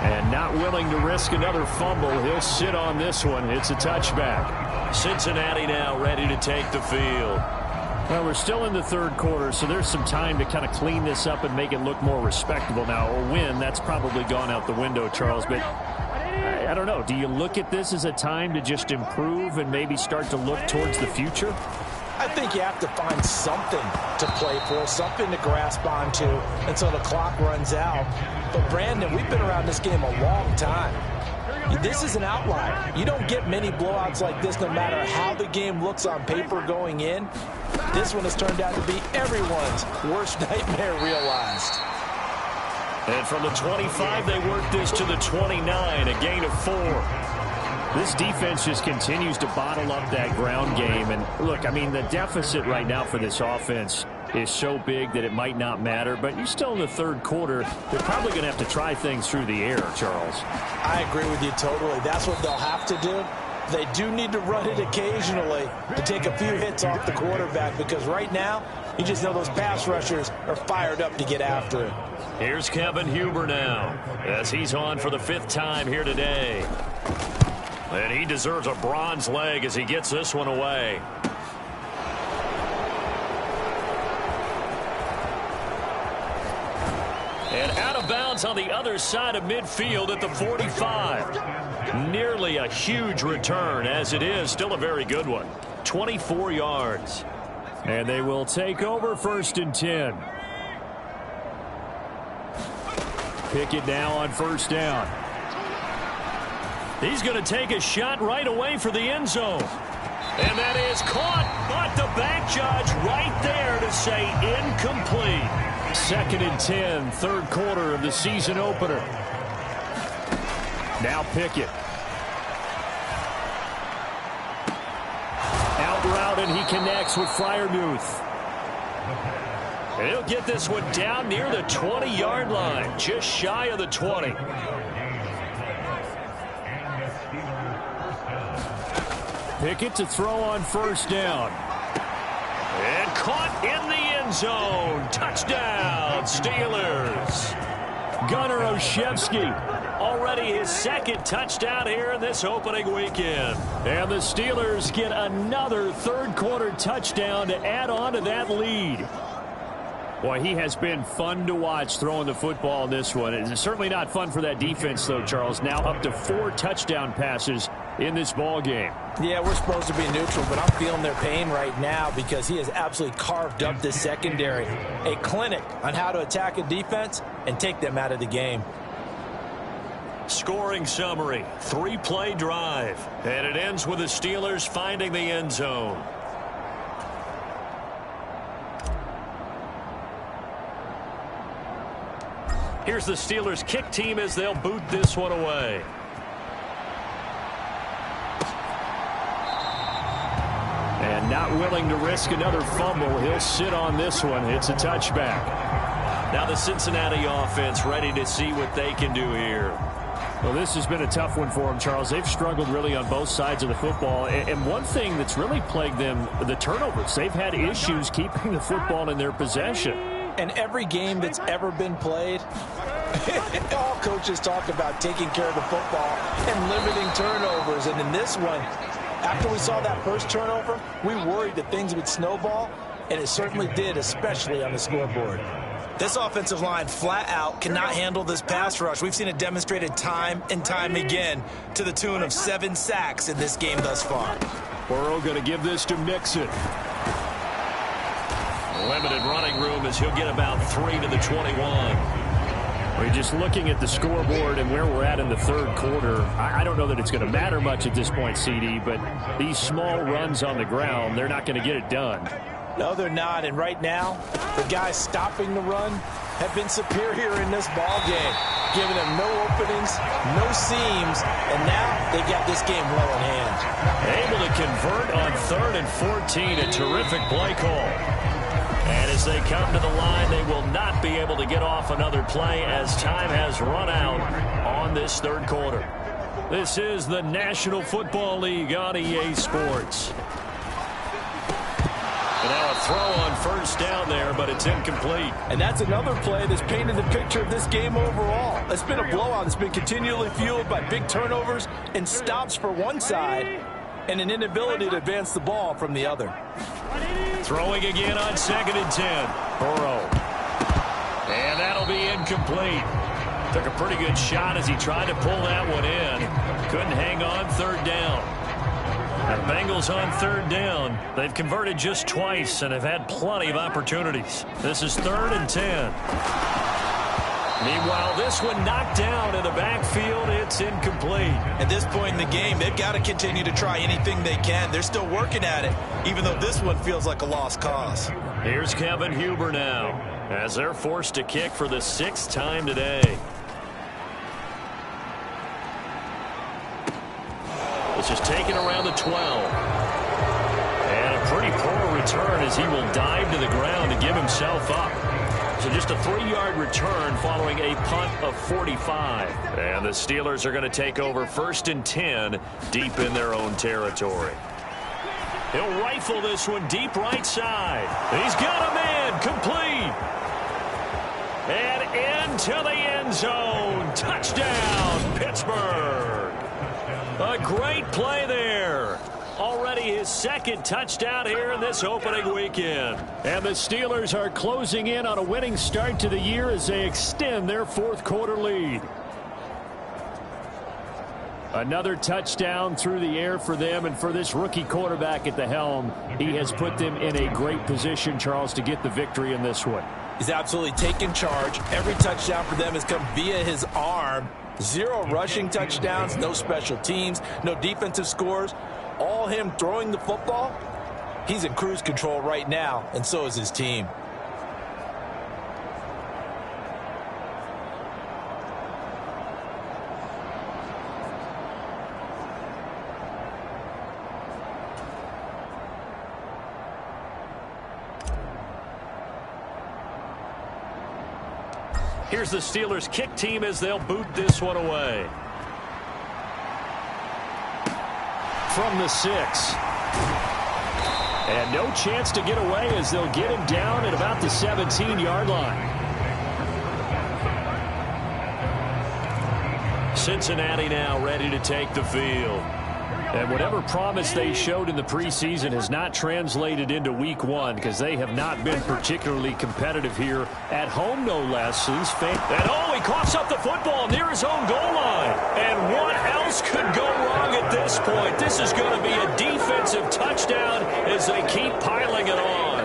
S2: And not willing to risk another fumble, he'll sit on this one. It's a touchback. Cincinnati now ready to take the field. Well, we're still in the third quarter, so there's some time to kind of clean this up and make it look more respectable. Now, a win, that's probably gone out the window, Charles, but I don't know. Do you look at this as a time to just improve and maybe start to look towards the future?
S3: I think you have to find something to play for, something to grasp onto until the clock runs out. But, Brandon, we've been around this game a long time. This is an outlier. You don't get many blowouts like this no matter how the game looks on paper going in. This one has turned out to be everyone's worst nightmare realized.
S2: And from the 25, they work this to the 29, a gain of 4. This defense just continues to bottle up that ground game. And, look, I mean, the deficit right now for this offense is so big that it might not matter. But you're still in the third quarter. They're probably going to have to try things through the air, Charles.
S3: I agree with you totally. That's what they'll have to do. They do need to run it occasionally to take a few hits off the quarterback, because right now, you just know those pass rushers are fired up to get after it.
S2: Here's Kevin Huber now, as he's on for the 5th time here today. And he deserves a bronze leg as he gets this one away. And out of bounds on the other side of midfield at the 45. Nearly a huge return, as it is still a very good one. 24 yards. And they will take over 1st and 10. Pickett now on 1st down. He's going to take a shot right away for the end zone. And that is caught, but the back judge right there to say incomplete. 2nd and 10, third quarter of the season opener. Now Pickett. Out route, and he connects with Freiermuth. He'll get this one down near the 20-yard line, just shy of the 20. Pickett to throw on 1st down. And caught in the end zone. Touchdown, Steelers. Gunnar Olszewski, already his 2nd touchdown here in this opening weekend. And the Steelers get another third quarter touchdown to add on to that lead. Boy, he has been fun to watch throwing the football in this one. It's certainly not fun for that defense, though, Charles. Now up to 4 touchdown passes in this ball game.
S3: Yeah, we're supposed to be neutral, but I'm feeling their pain right now because he has absolutely carved up this secondary. A clinic on how to attack a defense and take them out of the game.
S2: Scoring summary, 3-play drive. And it ends with the Steelers finding the end zone. Here's the Steelers' kick team as they'll boot this one away. And not willing to risk another fumble, he'll sit on this one. It's a touchback. Now the Cincinnati offense ready to see what they can do here. Well, this has been a tough one for them, Charles. They've struggled really on both sides of the football. And one thing that's really plagued them, the turnovers. They've had issues keeping the football in their possession.
S3: And every game that's ever been played, all coaches talk about taking care of the football and limiting turnovers. And in this one, after we saw that first turnover, we worried that things would snowball, and it certainly did, especially on the scoreboard. This offensive line flat out cannot handle this pass rush. We've seen it demonstrated time and time again to the tune of 7 sacks in this game thus far.
S2: Burrow going to give this to Mixon. Limited running room as he'll get about 3 to the 21. We're just looking at the scoreboard and where we're at in the third quarter. I don't know that it's going to matter much at this point, CD, but these small runs on the ground, they're not going to get it done.
S3: No, they're not. And right now, the guys stopping the run have been superior in this ball game. giving them no openings, no seams, and now they got this game well in hand.
S2: Able to convert on 3rd and 14, a terrific play call. And as they come to the line, they will not be able to get off another play as time has run out on this 3rd quarter. This is the National Football League on EA Sports. And now a throw on 1st down there, but it's incomplete.
S3: And that's another play that's painted the picture of this game overall. It's been a blowout. It's been continually fueled by big turnovers and stops for one side and an inability to advance the ball from the other.
S2: Throwing again on 2nd and 10. Burrow. And that'll be incomplete. Took a pretty good shot as he tried to pull that one in. Couldn't hang on 3rd down. The Bengals on 3rd down. They've converted just twice and have had plenty of opportunities. This is 3rd and 10. Meanwhile, this one knocked down in the backfield. It's incomplete.
S3: At this point in the game, they've got to continue to try anything they can. They're still working at it, even though this one feels like a lost cause.
S2: Here's Kevin Huber now, as they're forced to kick for the 6th time today. This is taken around the 12. And a pretty poor return as he will dive to the ground to give himself up. So just a 3-yard return following a punt of 45. And the Steelers are going to take over 1st and 10 deep in their own territory. He'll rifle this one deep right side. He's got a man complete. And into the end zone. Touchdown, Pittsburgh. A great play there. Already his 2nd touchdown here in this opening weekend. And the Steelers are closing in on a winning start to the year as they extend their 4th quarter lead. Another touchdown through the air for them, and for this rookie quarterback at the helm, he has put them in a great position, Charles, to get the victory in this one.
S3: He's absolutely taken charge. Every touchdown for them has come via his arm. 0 rushing touchdowns, no special teams, no defensive scores. All him throwing the football. He's in cruise control right now, and so is his team.
S2: Here's the Steelers' kick team as they'll boot this one away. From the 6. And no chance to get away as they'll get him down at about the 17-yard line. Cincinnati now ready to take the field. And whatever promise they showed in the preseason has not translated into week 1 because they have not been particularly competitive here at home, no less. And he coughs up the football near his own goal line. And what else could go wrong at this point? This is going to be a defensive touchdown as they keep piling it on.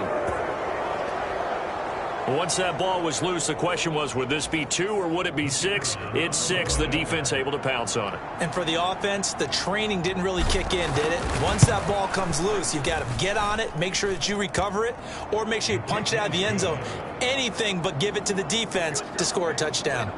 S2: Once that ball was loose, the question was, would this be 2 or would it be 6? It's 6. The defense able to pounce on it.
S3: And for the offense, the training didn't really kick in, did it? Once that ball comes loose, you've got to get on it, make sure that you recover it, or make sure you punch it out of the end zone. Anything but give it to the defense to score a touchdown.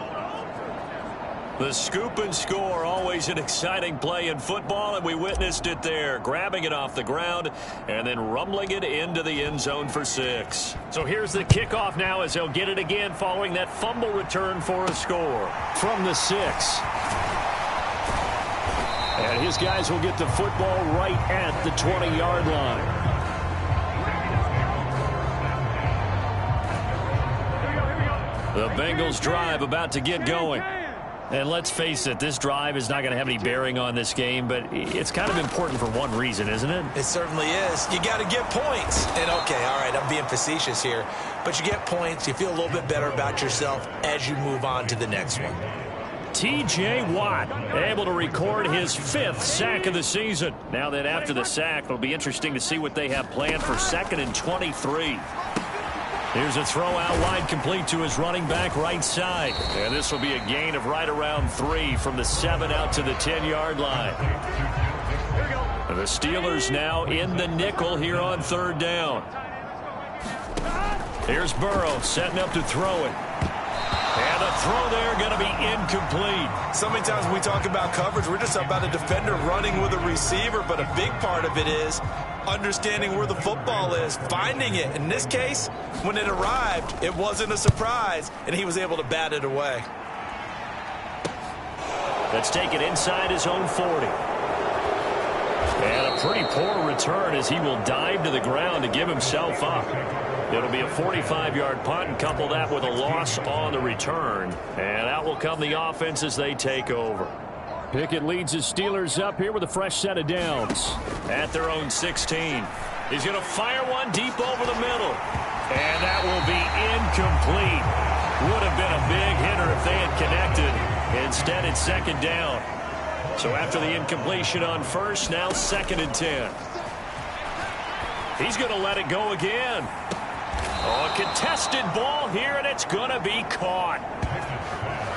S2: The scoop and score, always an exciting play in football, and we witnessed it there, grabbing it off the ground and then rumbling it into the end zone for 6. So here's the kickoff now as they'll get it again following that fumble return for a score. From the 6. And his guys will get the football right at the 20-yard line. The Bengals drive about to get going. And let's face it, this drive is not going to have any bearing on this game, but it's kind of important for one reason, isn't it?
S3: It certainly is. You got to get points. And, okay, all right, I'm being facetious here. But you get points, you feel a little bit better about yourself as you move on to the next one.
S2: T.J. Watt able to record his 5th sack of the season. Now that after the sack, it'll be interesting to see what they have planned for 2nd and 23. Here's a throw out wide, complete to his running back right side. And this will be a gain of right around 3 from the 7 out to the 10-yard line. And the Steelers now in the nickel here on 3rd down. Here's Burrow setting up to throw it. And And the throw there going to be incomplete.
S3: So many times when we talk about coverage, we're just about a defender running with a receiver, but a big part of it is understanding where the football is, finding it. In this case, when it arrived, it wasn't a surprise, and he was able to bat it away.
S2: Let's take it inside his own 40. And a pretty poor return as he will dive to the ground to give himself up. It'll be a 45-yard punt, and couple that with a loss on the return. And out will come the offense as they take over. Pickett leads his Steelers up here with a fresh set of downs. At their own 16. He's going to fire one deep over the middle. And that will be incomplete. Would have been a big hitter if they had connected. Instead, it's second down. So after the incompletion on first, now 2nd and 10. He's going to let it go again. Oh, a contested ball here, and it's going to be caught.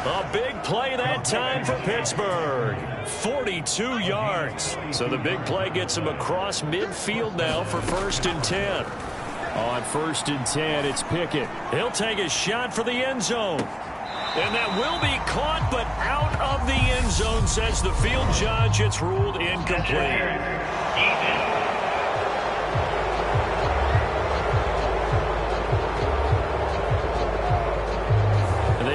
S2: A big play that time for Pittsburgh. 42 yards. So the big play gets him across midfield now for 1st and 10. On 1st and 10, it's Pickett. He'll take a shot for the end zone. And that will be caught, but out of the end zone, says the field judge. It's ruled incomplete.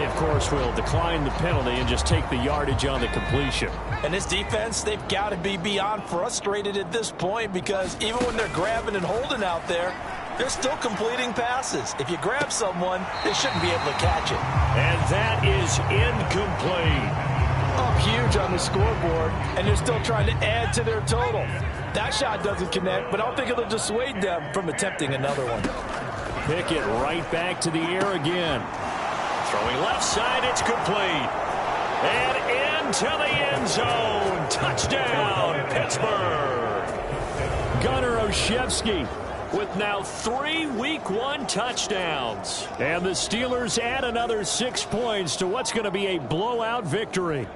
S2: Of course, will decline the penalty and just take the yardage on the completion.
S3: And this defense, they've got to be beyond frustrated at this point, because even when they're grabbing and holding out there, they're still completing passes. If you grab someone, they shouldn't be able to catch it.
S2: And that is incomplete.
S3: Up huge on the scoreboard, and they're still trying to add to their total. That shot doesn't connect, but I don't think it'll dissuade them from attempting another one.
S2: Pickett right back to the air again. Throwing left side, it's complete. And into the end zone. Touchdown, Pittsburgh. Gunnar Olszewski with now 3 Week 1 touchdowns. And the Steelers add another 6 points to what's going to be a blowout victory.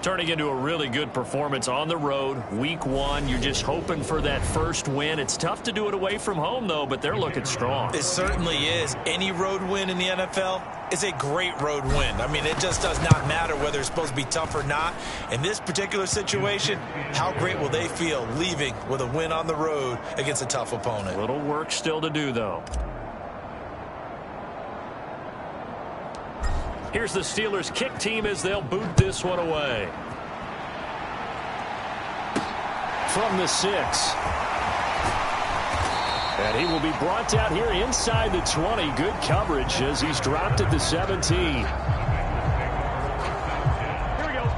S2: Turning into a really good performance on the road. Week 1, you're just hoping for that first win. It's tough to do it away from home, though, but they're looking strong.
S3: It certainly is. Any road win in the NFL is a great road win. I mean, it just does not matter whether it's supposed to be tough or not. In this particular situation, how great will they feel leaving with a win on the road against a tough opponent?
S2: A little work still to do, though. Here's the Steelers kick team as they'll boot this one away. From the 6. And he will be brought down here inside the 20. Good coverage as he's dropped at the 17. Here we go.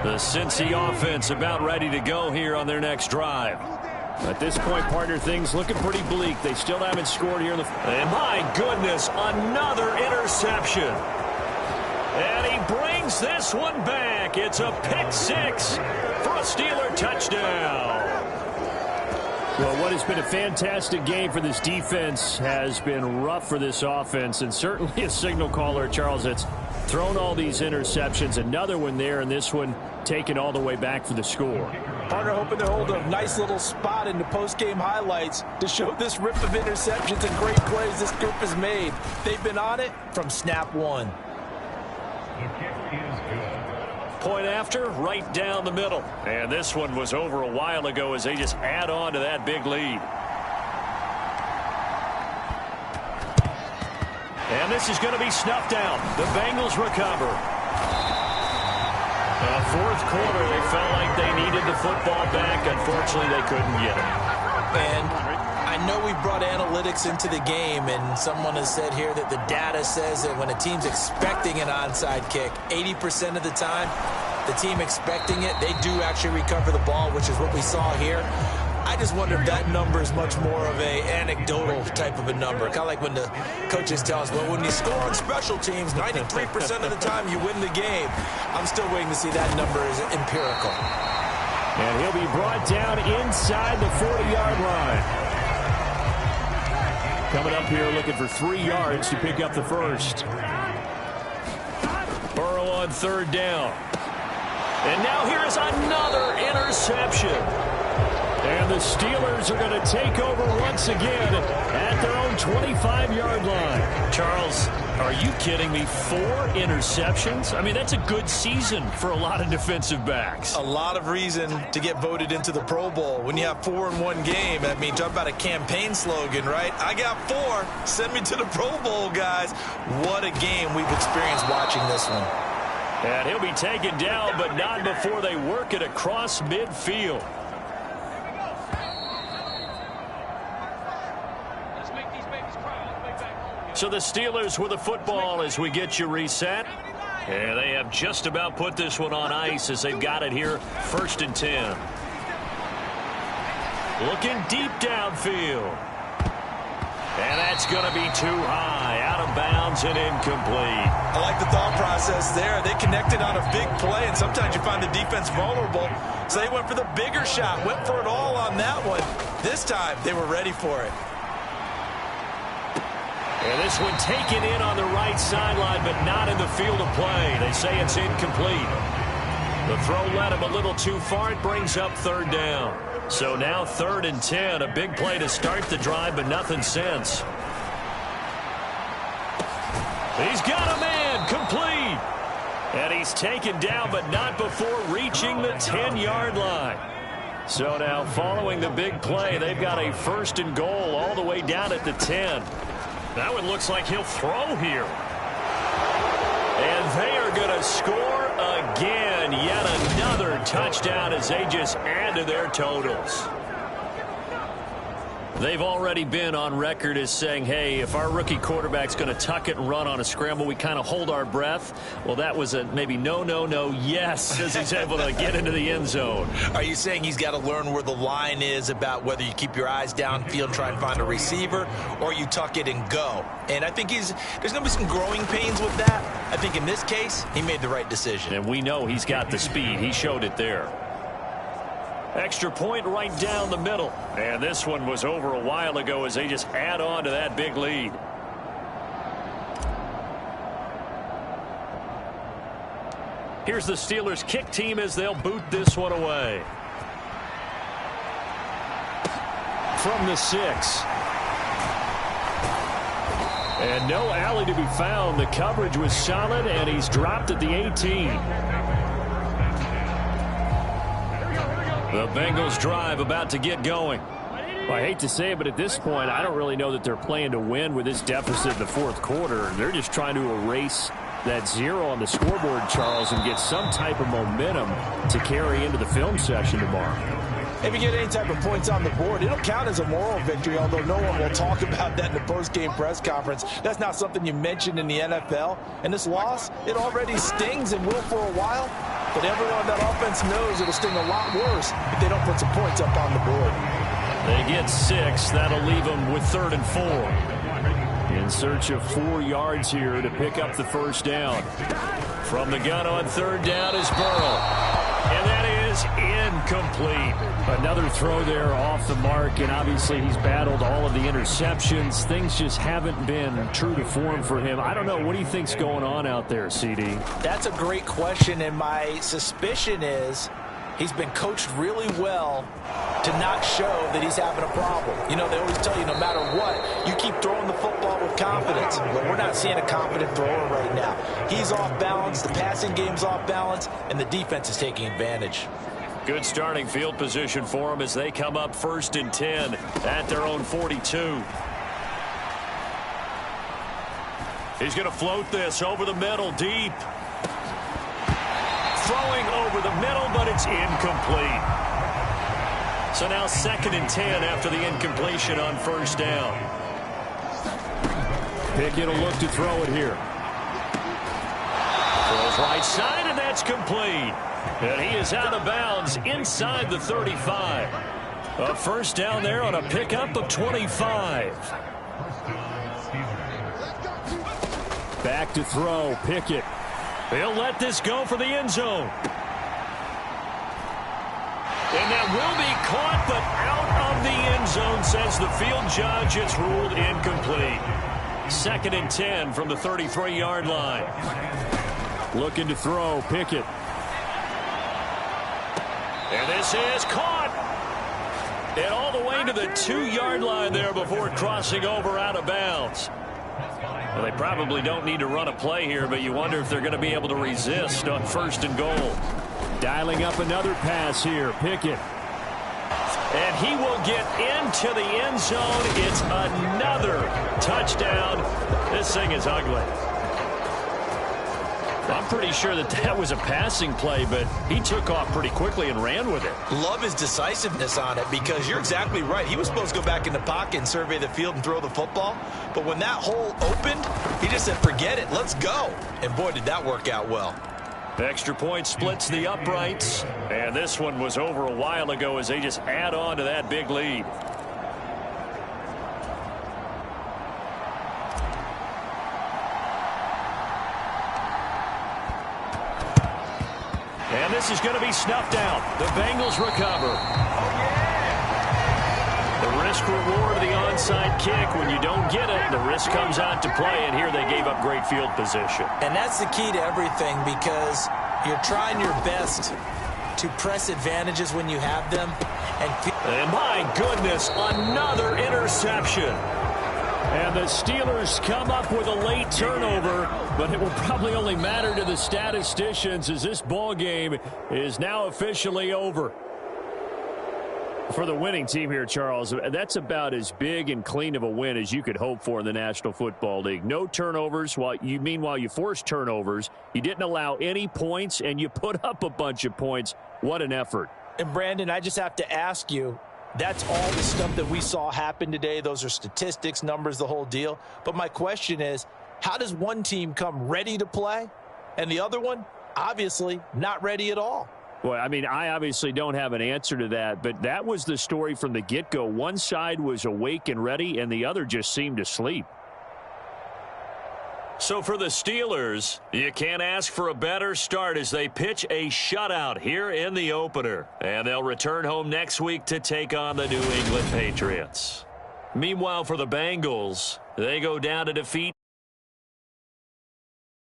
S2: The Cincy offense about ready to go here on their next drive. At this point, partner, things looking pretty bleak. They still haven't scored here in the... And my goodness, another interception. And he brings this one back. It's a pick 6 for a Steeler touchdown. Well, what has been a fantastic game for this defense has been rough for this offense, and certainly a signal caller, Charles, that's thrown all these interceptions. Another one there, and this one taken all the way back for the score.
S3: Partner hoping to hold a nice little spot in the post-game highlights to show this rip of interceptions and great plays this group has made. They've been on it from snap 1.
S2: Point after, right down the middle. And this one was over a while ago as they just add on to that big lead. And this is going to be snuffed out. The Bengals recover. Fourth quarter, they felt like they needed the football back. Unfortunately, they couldn't get it.
S3: And I know we brought analytics into the game, and someone has said here that the data says that when a team's expecting an onside kick, 80% of the time, the team expecting it, they do actually recover the ball, which is what we saw here. I just wonder if that number is much more of a anecdotal type of a number. Kind of like when the coaches tell us, well, when you score on special teams, 93% of the time you win the game. I'm still waiting to see that number is empirical.
S2: And he'll be brought down inside the 40-yard line. Coming up here looking for 3 yards to pick up the first. Burrow on 3rd down. And now here's another interception. And the Steelers are going to take over once again at their own 25-yard line. Charles, are you kidding me? 4 interceptions? I mean, that's a good season for a lot of defensive backs.
S3: A lot of reason to get voted into the Pro Bowl. When you have 4 in one game, I mean, talk about a campaign slogan, right? I got 4. Send me to the Pro Bowl, guys. What a game we've experienced watching this one.
S2: And he'll be taken down, but not before they work it across midfield. So the Steelers with the football as we get you reset. And they have just about put this one on ice as they've got it here. 1st and 10. Looking deep downfield. And that's going to be too high. Out of bounds and incomplete.
S3: I like the thought process there. They connected on a big play, and sometimes you find the defense vulnerable. So they went for the bigger shot, went for it all on that one. This time, they were ready for it.
S2: And this one taken in on the right sideline, but not in the field of play. They say it's incomplete. The throw led him a little too far. It brings up 3rd down. So now 3rd and 10. A big play to start the drive, but nothing since. He's got a man. Complete. And he's taken down, but not before reaching the 10-yard line. So now following the big play, they've got a 1st and goal all the way down at the 10. That one looks like he'll throw here. And they are going to score again. Yet another touchdown as they just add to their totals. They've already been on record as saying, hey, if our rookie quarterback's going to tuck it and run on a scramble, we kind of hold our breath. Well, that was a maybe no, yes, as he's able to get into the end zone.
S3: Are you saying he's got to learn where the line is about whether you keep your eyes downfield, try and find a receiver, or you tuck it and go? And I think there's going to be some growing pains with that. I think in this case, he made the right decision.
S2: And we know he's got the speed. He showed it there. Extra point right down the middle. And this one was over a while ago as they just add on to that big lead. Here's the Steelers kick team as they'll boot this one away. From the 6. And no alley to be found. The coverage was solid, and he's dropped at the 18. The Bengals drive about to get going. Well, I hate to say it, but at this point, I don't really know that they're playing to win with this deficit in the 4th quarter. They're just trying to erase that 0 on the scoreboard, Charles, and get some type of momentum to carry into the film session tomorrow.
S3: If you get any type of points on the board, it'll count as a moral victory, although no one will talk about that in the post-game press conference. That's not something you mentioned in the NFL. And this loss, it already stings and will for a while. But everyone on that offense knows it'll sting a lot worse if they don't put some points up on the board.
S2: They get 6. That'll leave them with 3rd and 4. In search of 4 yards here to pick up the 1st down. From the gun on 3rd down is Burrow. And that is incomplete. Another throw there off the mark, and obviously he's battled all of the interceptions. Things just haven't been true to form for him. I don't know. What do you think's going on out there, CD?
S3: That's a great question, and my suspicion is he's been coached really well to not show that he's having a problem. You know, they always tell you no matter what, you keep throwing the football with confidence. But we're not seeing a confident thrower right now. He's off balance, the passing game's off balance, and the defense is taking advantage.
S2: Good starting field position for them as they come up 1st and 10 at their own 42. He's going to float this over the middle, deep. Throwing over the middle, but it's incomplete. So now 2nd and 10 after the incompletion on 1st down. Pickett will look to throw it here. Throws right side, and that's complete. And he is out of bounds inside the 35. A 1st down there on a pickup of 25. Back to throw, Pickett. He'll let this go for the end zone. And that will be caught, but out of the end zone, says the field judge. It's ruled incomplete. 2nd and 10 from the 33-yard line. Looking to throw, Pickett. And this is caught. And all the way to the 2-yard line there before crossing over out of bounds. Well, they probably don't need to run a play here, but you wonder if they're going to be able to resist on 1st and goal. Dialing up another pass here. Pickett. And he will get into the end zone. It's another touchdown. This thing is ugly. I'm pretty sure that was a passing play, but he took off pretty quickly and ran with it.
S3: Love his decisiveness on it, because you're exactly right. He was supposed to go back in the pocket and survey the field and throw the football. But when that hole opened, he just said, forget it, let's go. And boy, did that work out well.
S2: Extra point splits the uprights. And this one was over a while ago as they just add on to that big lead. And this is going to be snuffed out. The Bengals recover. The risk-reward of the onside kick. When you don't get it, the risk comes out to play, and here they gave up great field position.
S3: And that's the key to everything, because you're trying your best to press advantages when you have them.
S2: And my goodness, another interception. And the Steelers come up with a late turnover, but it will probably only matter to the statisticians as this ball game is now officially over. For the winning team here, Charles, that's about as big and clean of a win as you could hope for in the National Football League. No turnovers. Meanwhile, you forced turnovers. You didn't allow any points, and you put up a bunch of points. What an effort.
S3: And, Brandon, I just have to ask you, that's all the stuff that we saw happen today. Those are statistics, numbers, the whole deal. But my question is, how does one team come ready to play and the other one, obviously, not ready at all?
S2: Well, I mean, I obviously don't have an answer to that, but that was the story from the get-go. One side was awake and ready, and the other just seemed to sleep. So for the Steelers, you can't ask for a better start as they pitch a shutout here in the opener. And they'll return home next week to take on the New England Patriots. Meanwhile, for the Bengals, they go down to defeat